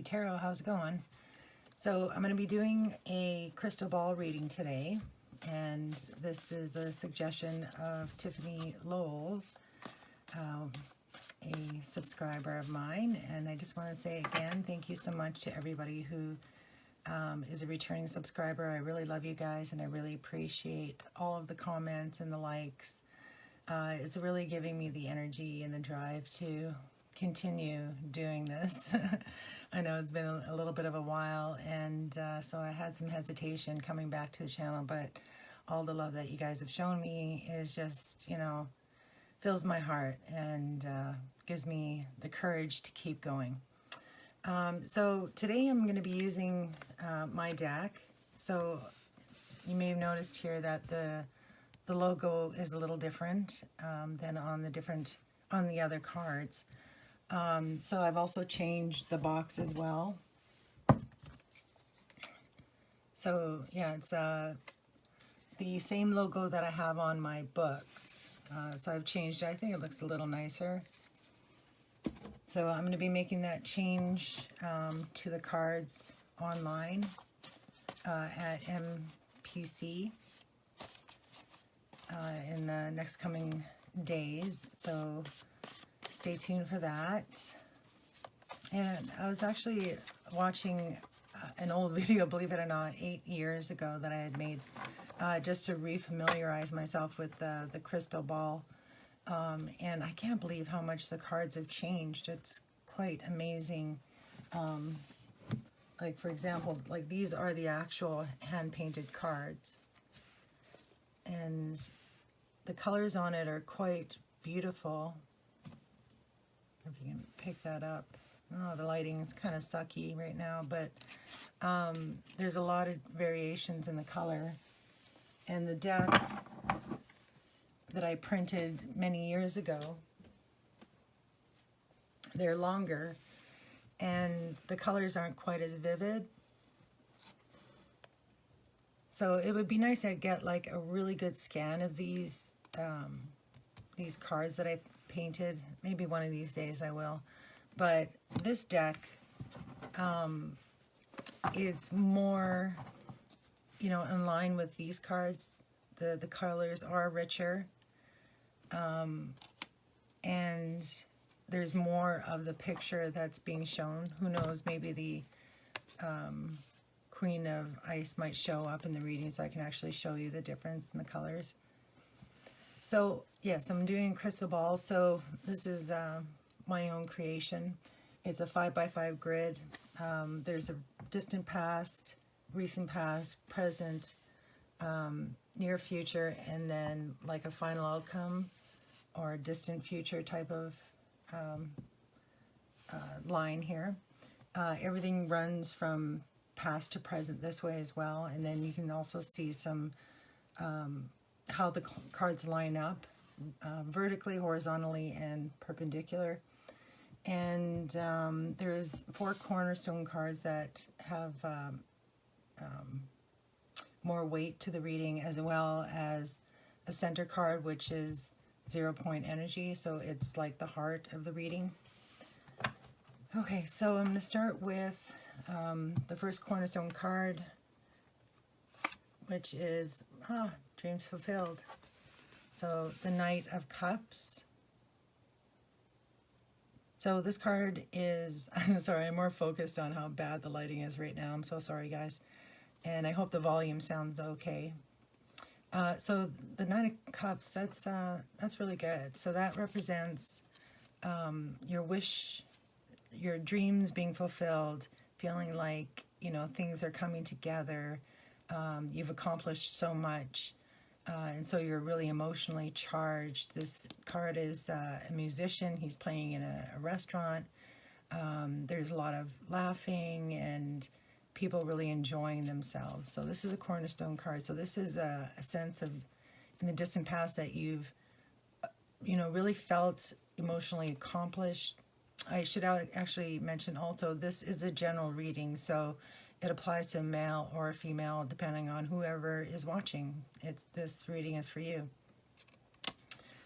NFgC Tarot. How's it going? So I'm going to be doing a crystal ball reading today, and this is a suggestion of Tiffany Lowell's, a subscriber of mine. And I just want to say again, thank you so much to everybody who is a returning subscriber. I really love you guys, and I really appreciate all of the comments and the likes. It's really giving me the energy and the drive to continue doing this. I know it's been a little bit of a while, and so I had some hesitation coming back to the channel, but all the love that you guys have shown me is just, you know, fills my heart and gives me the courage to keep going. So today I'm going to be using my deck. So you may have noticed here that the logo is a little different than on the other cards. So I've also changed the box as well. So yeah, it's the same logo that I have on my books. So I've changed it. I think it looks a little nicer. So I'm going to be making that change to the cards online at NFgC in the next coming days. So stay tuned for that. And I was actually watching an old video, believe it or not, 8 years ago that I had made just to refamiliarize myself with the crystal ball. And I can't believe how much the cards have changed. It's quite amazing. Like, for example, like these are the actual hand-painted cards. And the colors on it are quite beautiful. If you can pick that up. Oh, the lighting is kind of sucky right now, but there's a lot of variations in the color. And the deck that I printed many years ago, they're longer, and the colors aren't quite as vivid. So it would be nice to get like a really good scan of these cards that I painted. Maybe one of these days I will. But this deck, it's more, you know, in line with these cards. The colors are richer, and there's more of the picture that's being shown. Who knows, maybe the Queen of Ice might show up in the reading, so I can actually show you the difference in the colors. So yes, I'm doing crystal balls. So this is my own creation. It's a 5x5 grid. There's a distant past, recent past, present, near future, and then like a final outcome or a distant future type of line here. Everything runs from past to present this way as well, and then you can also see some how the cards line up vertically, horizontally, and perpendicular. And there's 4 cornerstone cards that have more weight to the reading, as well as a center card, which is 0-point energy, so it's like the heart of the reading. Okay, so I'm going to start with the first cornerstone card, which is Dreams Fulfilled. So the Knight of Cups. So this card is, sorry, I'm more focused on how bad the lighting is right now. I'm so sorry, guys. And I hope the volume sounds okay. So the Knight of Cups, that's really good. So that represents your wish, your dreams being fulfilled, feeling like, you know, things are coming together. You've accomplished so much. And so you're really emotionally charged. This card is a musician. He's playing in a restaurant. There's a lot of laughing and people really enjoying themselves. So this is a cornerstone card. So this is a sense of, in the distant past, that you've, you know, really felt emotionally accomplished. I should actually mention also, this is a general reading, so it applies to a male or a female, depending on whoever is watching. This reading is for you.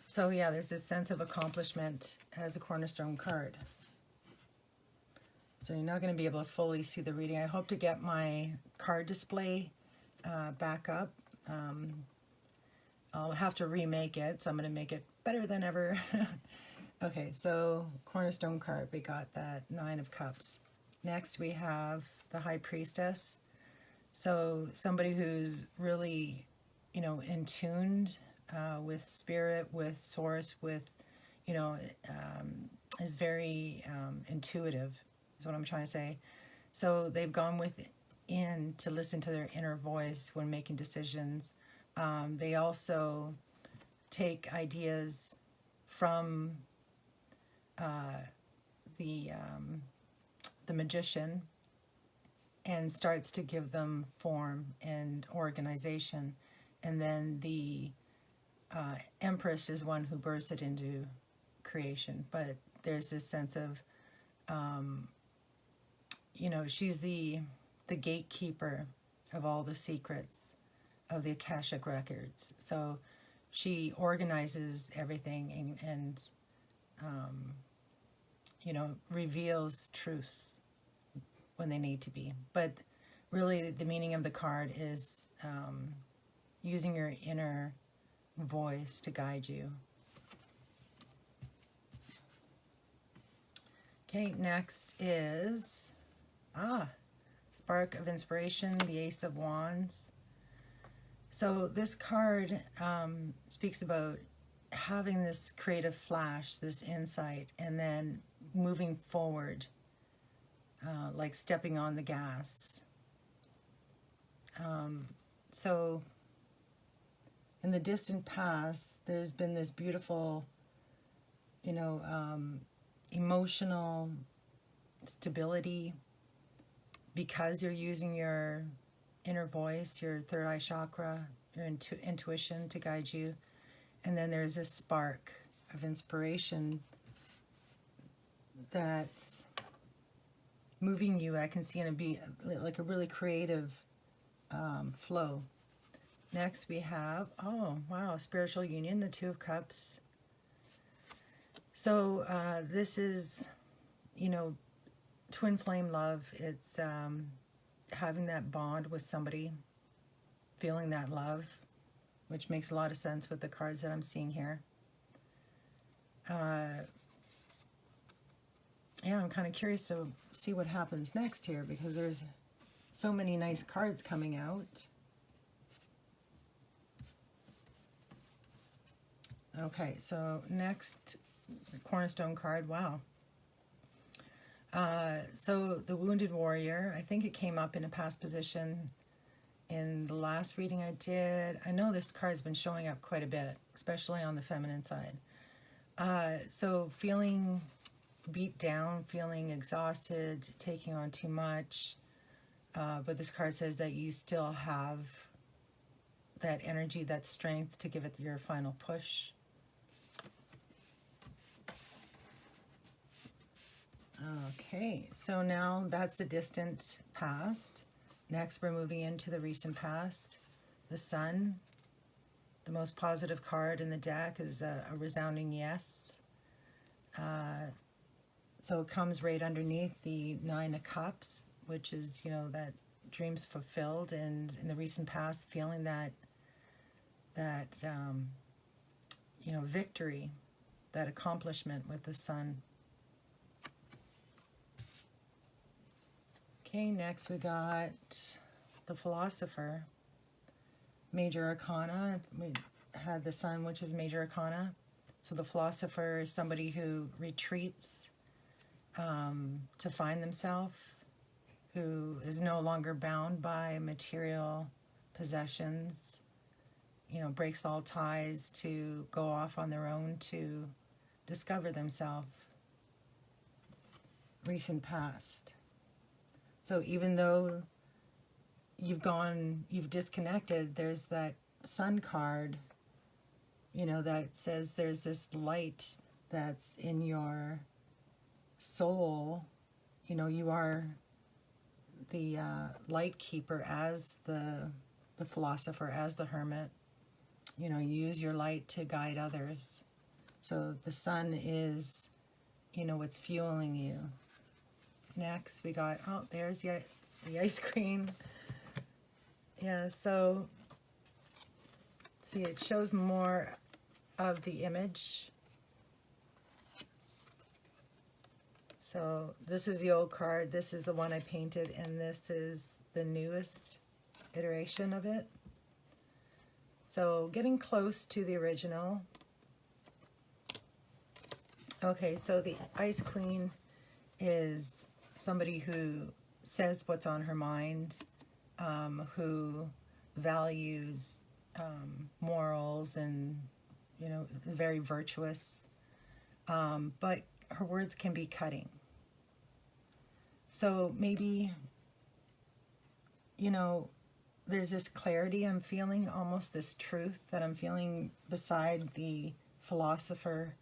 So yeah, there's this sense of accomplishment as a cornerstone card. So you're not going to be able to fully see the reading. I hope to get my card display back up. I'll have to remake it, so I'm going to make it better than ever. Okay, so Cornerstone card, we got that Nine of Cups. Next we have the High Priestess. So somebody who's really, you know, in tuned with spirit, with source, with, you know, is very intuitive, is what I'm trying to say. So they've gone within to listen to their inner voice when making decisions. They also take ideas from the magician and starts to give them form and organization. And then the Empress is one who births it into creation. But there's this sense of, you know, she's the gatekeeper of all the secrets of the Akashic records. So she organizes everything and you know, reveals truths when they need to be. But really the meaning of the card is using your inner voice to guide you. Okay, next is Spark of Inspiration, the Ace of Wands. So this card speaks about having this creative flash, this insight, and then moving forward, like stepping on the gas. So in the distant past, there's been this beautiful, you know, emotional stability because you're using your inner voice, your third eye chakra, your intuition to guide you. And then there's a spark of inspiration that's moving you. I can see in like a really creative flow. Next we have, oh wow, Spiritual Union, the Two of Cups. So this is, you know, twin flame love. It's having that bond with somebody, feeling that love, which makes a lot of sense with the cards that I'm seeing here. Yeah, I'm kind of curious to see what happens next here because there's so many nice cards coming out. Okay, so next Cornerstone card, wow. So the Wounded Warrior, I think it came up in a past position in the last reading I did. I know this card's been showing up quite a bit, especially on the feminine side. So feeling beat down, feeling exhausted, taking on too much. But this card says that you still have that energy, that strength to give it your final push. Okay, so now that's the distant past. Next, we're moving into the recent past. The Sun, the most positive card in the deck, is a resounding yes. So it comes right underneath the Nine of Cups, which is, you know, that dreams fulfilled, and in the recent past, feeling that you know, victory, that accomplishment with the Sun. Okay, next we got the Philosopher, Major Arcana. We had the Sun, which is Major Arcana. So the Philosopher is somebody who retreats to find themselves, who is no longer bound by material possessions, you know, breaks all ties to go off on their own to discover themselves. Recent past. So even though you've disconnected, there's that Sun card, you know, that says there's this light that's in your soul. You know, you are the light keeper as the Philosopher, as the Hermit. You know, you use your light to guide others. So the Sun is, you know, what's fueling you. Next, we got, oh, there's the ice queen. Yeah, so, see, it shows more of the image. So this is the old card, this is the one I painted, and this is the newest iteration of it. So getting close to the original. Okay, so the Ice Queen is somebody who says what's on her mind, who values morals and, you know, is very virtuous, but her words can be cutting. So maybe, you know, there's this clarity I'm feeling, almost this truth that I'm feeling beside the philosopher,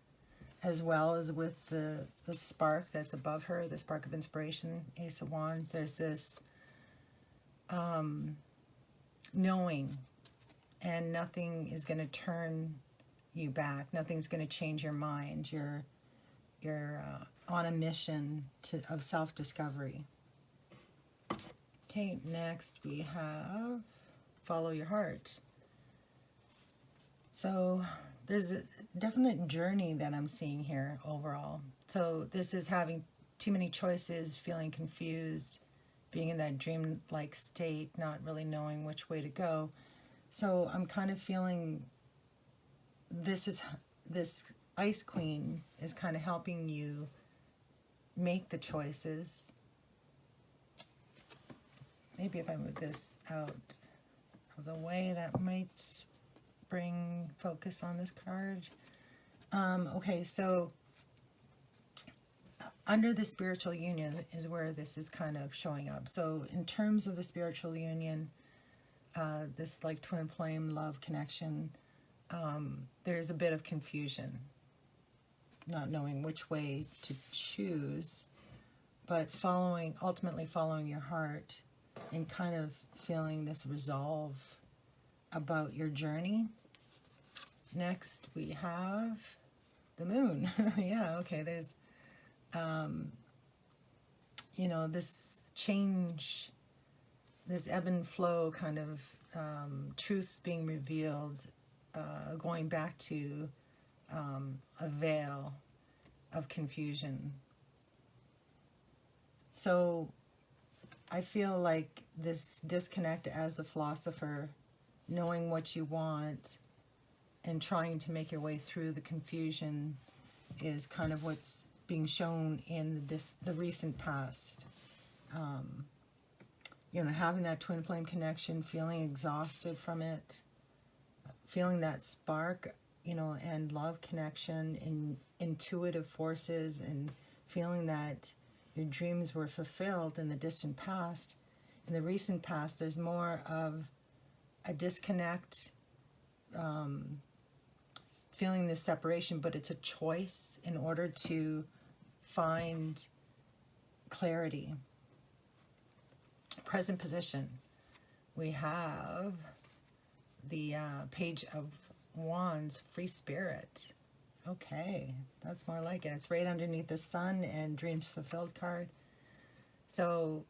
as well as with the spark that's above her, the spark of inspiration, Ace of Wands. There's this knowing, and nothing is going to turn you back. Nothing's going to change your mind. You're on a mission of self-discovery. Okay, next we have follow your heart. So there's a definite journey that I'm seeing here overall. So this is having too many choices, feeling confused, being in that dream-like state, not really knowing which way to go. So I'm kind of feeling this Ice Queen is kind of helping you make the choices. Maybe if I move this out of the way, that might bring focus on this card. Okay, so under the spiritual union is where this is kind of showing up. So in terms of the spiritual union, this like twin flame love connection, there's a bit of confusion, not knowing which way to choose, but ultimately following your heart and kind of feeling this resolve about your journey. Next we have the moon. Yeah, okay, there's you know, this change, this ebb and flow kind of truths being revealed, going back to a veil of confusion. So I feel like this disconnect as a philosopher, knowing what you want and trying to make your way through the confusion, is kind of what's being shown in the recent past. You know, having that twin flame connection, feeling exhausted from it, feeling that spark, you know, and love connection and intuitive forces, and feeling that your dreams were fulfilled in the distant past. In the recent past, there's more of a disconnect, feeling this separation, but it's a choice in order to find clarity. Present position. We have the Page of Wands, Free Spirit. Okay, that's more like it. It's right underneath the Sun and Dreams Fulfilled card. So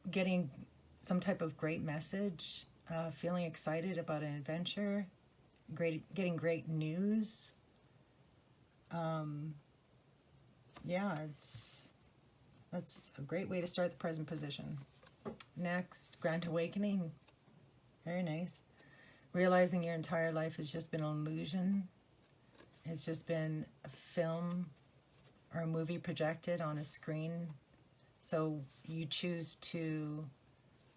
getting some type of great message, feeling excited about an adventure, getting great news. Yeah, that's a great way to start the present position. Next, Grand Awakening. Very nice. Realizing your entire life has just been an illusion. It's just been a film or a movie projected on a screen. So you choose to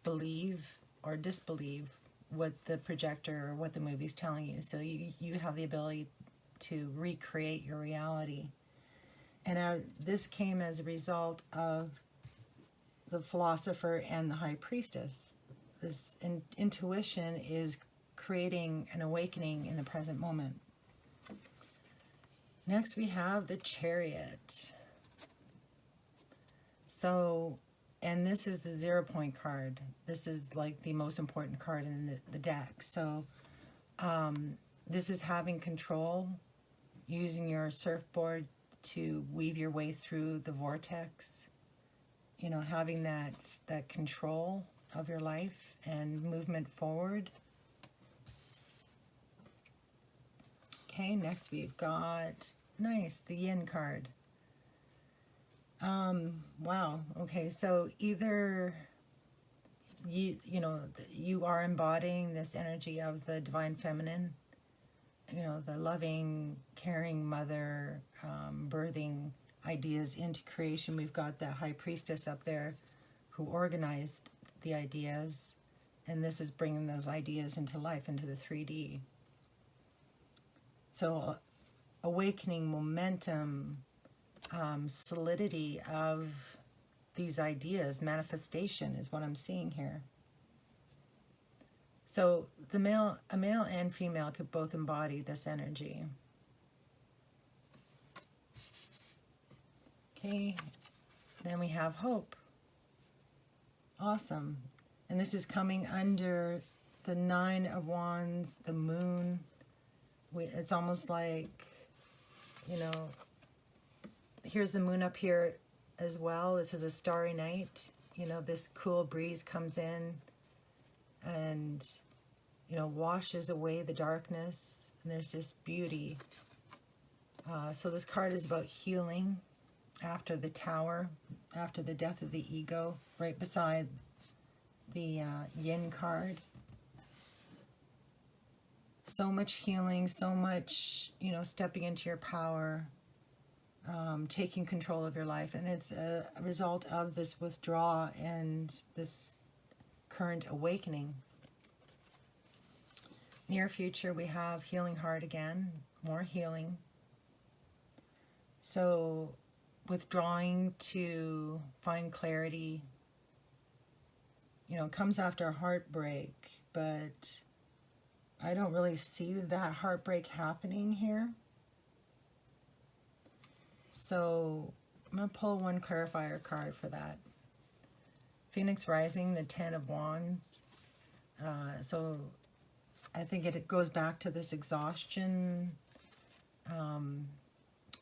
believe or disbelieve what the projector or what the movie's telling you. So you have the ability to recreate your reality. And this came as a result of the philosopher and the high priestess. This intuition is creating an awakening in the present moment. Next we have the Chariot. So, and this is a 0 point card. This is like the most important card in the deck. So this is having control, using your surfboard to weave your way through the vortex, you know, having that control of your life and movement forward. Okay, next we've got, nice, the Yin card. Wow, okay, so either you know, you are embodying this energy of the divine feminine, you know, the loving, caring mother, birthing ideas into creation. We've got that high priestess up there who organized the ideas, and this is bringing those ideas into life, into the 3D. So awakening momentum, solidity of these ideas, manifestation is what I'm seeing here. So a male and female could both embody this energy. Okay, then we have hope. Awesome. And this is coming under the 9 of Wands, the moon. It's almost like, you know, here's the moon up here as well. This is a starry night. You know, this cool breeze comes in and, you know, washes away the darkness. And there's this beauty. So this card is about healing after the Tower, after the death of the ego, right beside the Yin card. So much healing, so much, you know, stepping into your power, taking control of your life. And it's a result of this withdrawal and this current awakening. Near future, we have healing heart again, more healing. So withdrawing to find clarity, you know, comes after a heartbreak, but I don't really see that heartbreak happening here. So I'm going to pull one clarifier card for that. Phoenix Rising, the 10 of Wands. So I think it goes back to this exhaustion,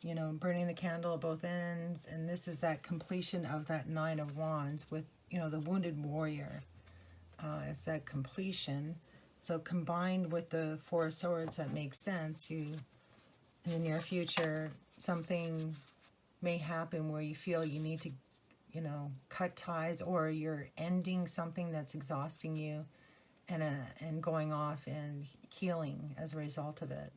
you know, burning the candle at both ends. And this is that completion of that 9 of Wands with, you know, the wounded warrior. It's that completion. So combined with the 4 of Swords, that makes sense. You, in the near future, something may happen where you feel you need to, you know, cut ties, or you're ending something that's exhausting you and going off and healing as a result of it.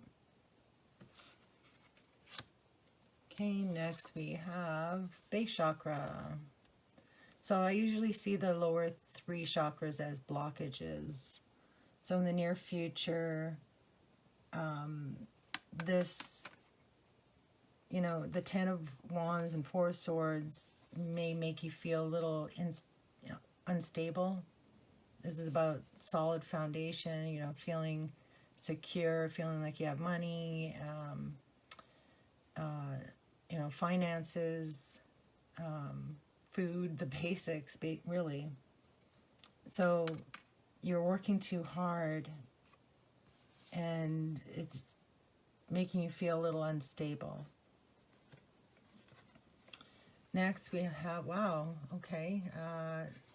Okay, next we have base chakra. So I usually see the lower 3 chakras as blockages. So in the near future, this, you know, the 10 of Wands and 4 of Swords may make you feel a little unstable. This is about solid foundation, you know, feeling secure, feeling like you have money, you know, finances, food, the basics, really. So you're working too hard and it's making you feel a little unstable. Next we have, wow, okay,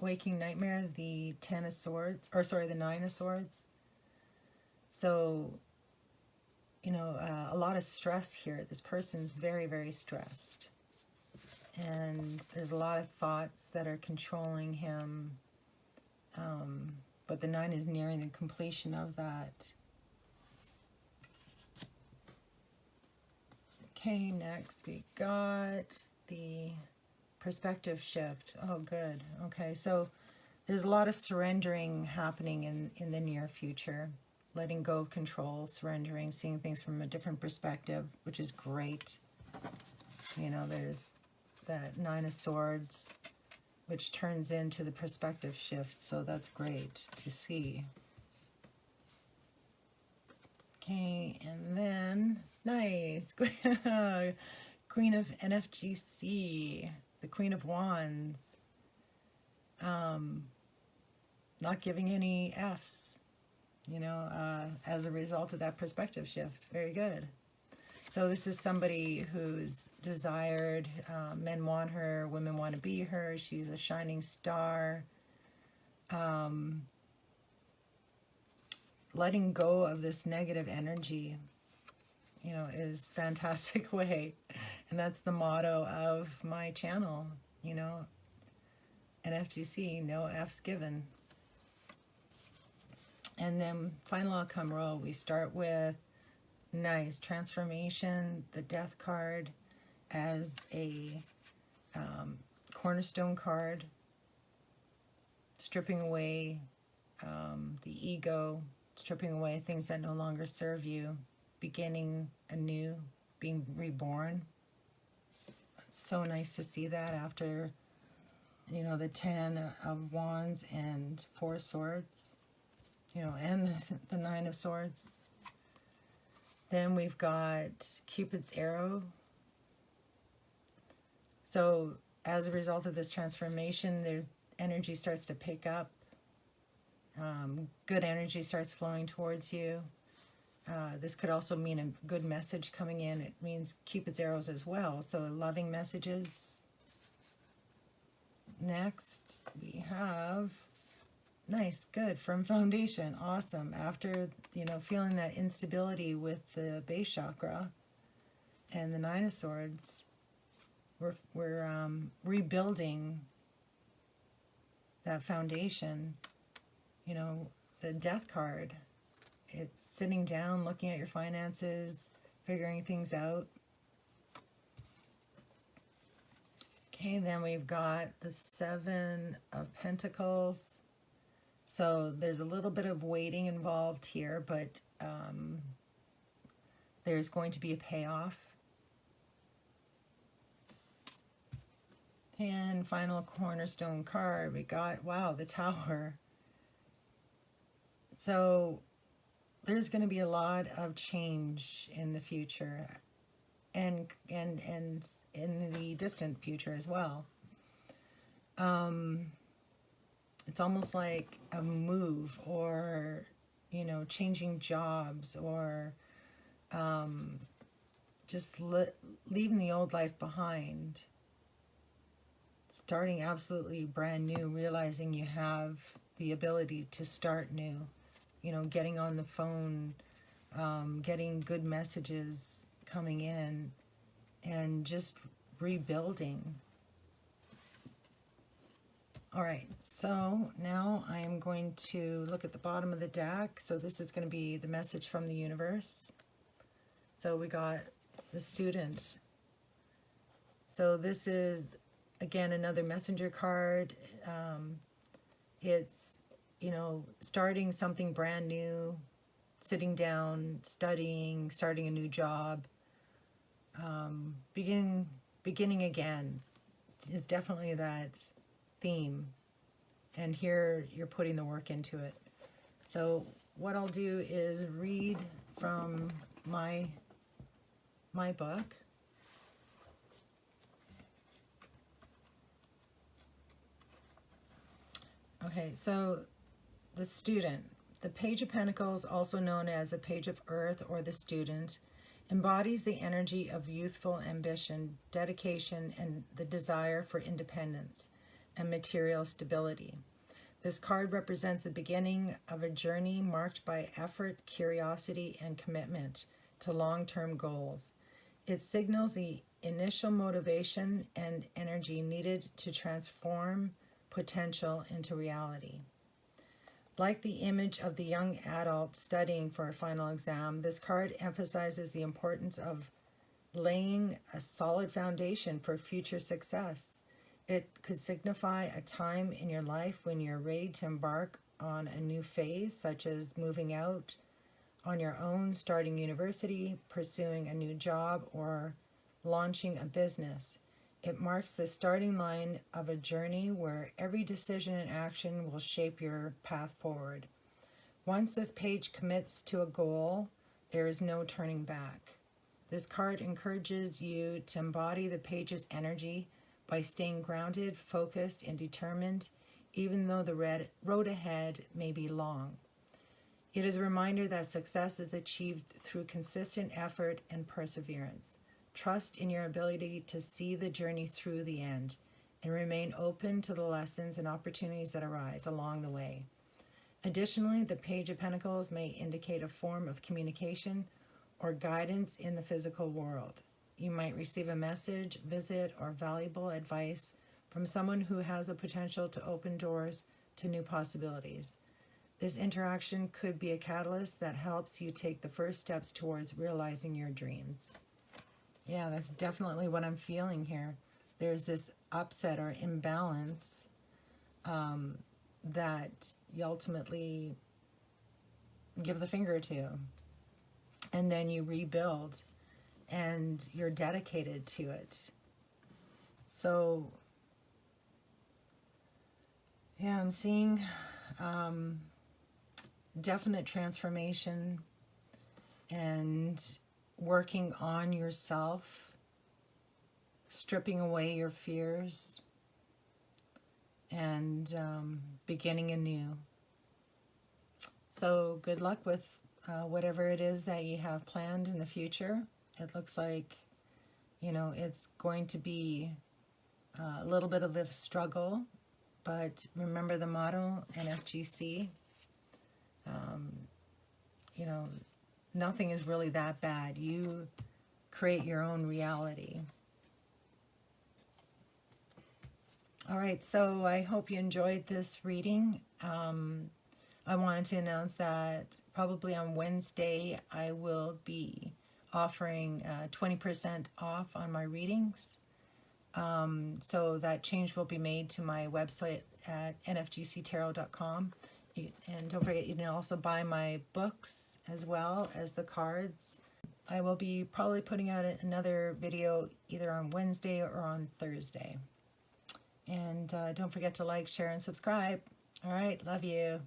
Waking Nightmare, the 10 of Swords, or sorry, the 9 of Swords. So, you know, a lot of stress here. This person's very, very stressed. And there's a lot of thoughts that are controlling him. But the 9 is nearing the completion of that. Okay, next we got the perspective shift. Oh, good. Okay, so there's a lot of surrendering happening in the near future. Letting go of control, surrendering, seeing things from a different perspective, which is great. You know, there's that 9 of Swords, which turns into the perspective shift, so that's great to see. Okay, and then, nice, Queen of NFgC, the Queen of Wands, not giving any Fs, you know, as a result of that perspective shift. Very good. So this is somebody who's desired. Men want her, women want to be her. She's a shining star. Letting go of this negative energy, you know, is a fantastic way. And that's the motto of my channel, you know, NFgC, no F's given. And then final outcome roll, we start with nice transformation, the death card as a cornerstone card, stripping away the ego, stripping away things that no longer serve you, beginning anew, being reborn. It's so nice to see that after, you know, the 10 of Wands and 4 Swords, you know, and the 9 of Swords. Then we've got Cupid's arrow. So as a result of this transformation, there's energy starts to pick up. Good energy starts flowing towards you. This could also mean a good message coming in. It means Cupid's arrows as well. So loving messages. Next, we have nice, good, firm foundation. Awesome. After, you know, feeling that instability with the base chakra and the 9 of Swords, we're rebuilding that foundation. You know, the death card, it's sitting down, looking at your finances, figuring things out. Okay, then we've got the 7 of Pentacles. So there's a little bit of waiting involved here, but there's going to be a payoff. And final cornerstone card, we got, wow, the Tower. So there's going to be a lot of change in the future, and in the distant future as well. It's almost like a move, or, you know, changing jobs, or just leaving the old life behind, starting absolutely brand new, realizing you have the ability to start new. You know, getting on the phone, getting good messages coming in, and just rebuilding. All right, so now I am going to look at the bottom of the deck. So this is going to be the message from the universe. So we got the Student. So this is, again, another messenger card. It's, you know, starting something brand new, sitting down, studying, starting a new job, beginning again is definitely that theme. And here you're putting the work into it. So what I'll do is read from my book. Okay, so the Student, the Page of Pentacles, also known as the Page of Earth or the Student, embodies the energy of youthful ambition, dedication, and the desire for independence and material stability. This card represents the beginning of a journey marked by effort, curiosity, and commitment to long-term goals. It signals the initial motivation and energy needed to transform potential into reality. Like the image of the young adult studying for a final exam, this card emphasizes the importance of laying a solid foundation for future success. It could signify a time in your life when you're ready to embark on a new phase, such as moving out on your own, starting university, pursuing a new job, or launching a business. It marks the starting line of a journey where every decision and action will shape your path forward. Once this page commits to a goal, there is no turning back. This card encourages you to embody the page's energy by staying grounded, focused, and determined, even though the road ahead may be long. It is a reminder that success is achieved through consistent effort and perseverance. Trust in your ability to see the journey through the end and remain open to the lessons and opportunities that arise along the way. Additionally, the Page of Pentacles may indicate a form of communication or guidance in the physical world. You might receive a message, visit, or valuable advice from someone who has the potential to open doors to new possibilities. This interaction could be a catalyst that helps you take the first steps towards realizing your dreams. Yeah, that's definitely what I'm feeling here. There's this upset or imbalance that you ultimately give the finger to. And then you rebuild and you're dedicated to it. So, yeah, I'm seeing definite transformation and working on yourself, stripping away your fears, and beginning anew. So good luck with whatever it is that you have planned in the future. It looks like, you know, it's going to be a little bit of a struggle, but remember the motto, NFgC. You know, nothing is really that bad. You create your own reality. All right, so I hope you enjoyed this reading. I wanted to announce that probably on Wednesday I will be offering 20% off on my readings. So that change will be made to my website at NFgCTarot.com. And don't forget, you can also buy my books as well as the cards. I will be probably putting out another video either on Wednesday or on Thursday. And don't forget to like, share, and subscribe. All right, love you.